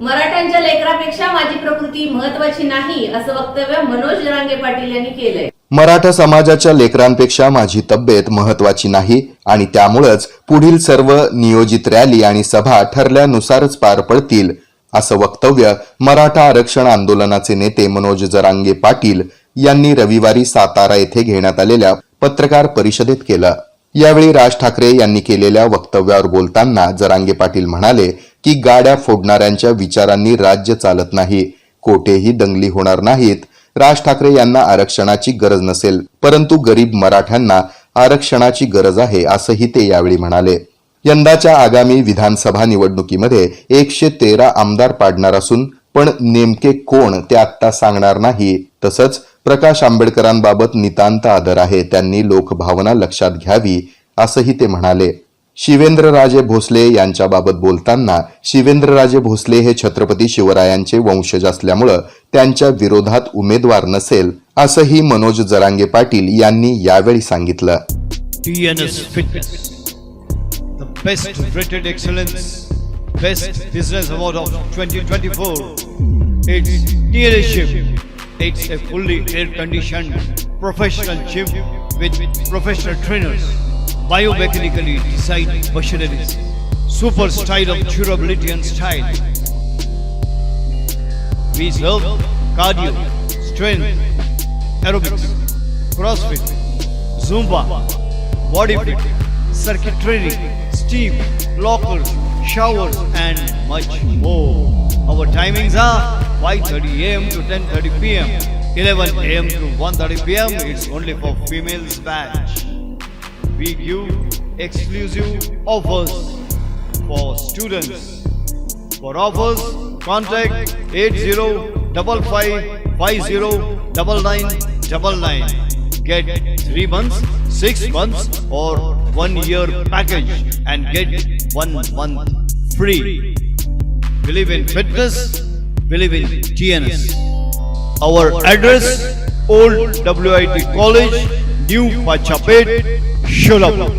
मराठ्यांच्या लेकरापेक्षा माझी प्रकृती महत्वाची नाही असं वक्तव्य मनोज जरांगे पाटील यांनी केलंय. मराठा समाजाच्या लेकरांपेक्षा माझी तब्येत महत्वाची नाही आणि त्यामुळेच पुढील सर्व नियोजित रॅली आणि सभा ठरल्यानुसारच पार पडतील असं वक्तव्य मराठा आरक्षण आंदोलनाचे नेते मनोज जरांगे पाटील यांनी रविवारी सातारा येथे घेण्यात आलेल्या पत्रकार परिषदेत केलं. यावेळी राज ठाकरे यांनी केलेल्या वक्तव्यावर बोलताना जरांगे पाटील म्हणाले की गाड्या फोडणाऱ्यांच्या विचारांनी राज्य चालत नाही, कोठेही दंगली होणार नाहीत. राज ठाकरे यांना आरक्षणाची गरज नसेल, परंतु गरीब मराठ्यांना आरक्षणाची गरज आहे असंही ते यावेळी म्हणाले. यंदाच्या आगामी विधानसभा निवडणुकीमध्ये 113 आमदार पाडणार असून पण नेमके कोण ते आत्ता सांगणार नाही. तसंच प्रकाश आंबेडकरांबाबत नितांत आदर आहे, त्यांनी लोकभावना लक्षात घ्यावी असंही ते म्हणाले. शिवेंद्रराजे भोसले यांच्याबाबत बोलताना शिवेंद्रराजे भोसले हे छत्रपती शिवरायांचे वंशज असल्यामुळे त्यांच्या विरोधात उमेदवार नसेल असंही मनोज जरांगे पाटील यांनी यावेळी सांगितलं. TNS Fitness, the best rated excellence, best business award of 2024. It's TNS Gym. It's a fully air-conditioned professional gym with professional trainers, biomechanically designed machineries, super style of durability and style. We serve cardio, strength, aerobics, crossfit, zumba, body fit, circuit training, steam, lockers, showers and much more. Our timings are 5:30 AM to 10:30 PM, 11 AM to 1:30 PM. It's only for females batch. We give exclusive offers for students. For offers, contact 8055509999. Get 3 months, 6 months or 1 year package and get 1 month free. Believe in fitness, believe in TNS. Our address, Old WIT College, New Pachapet, Sholapur.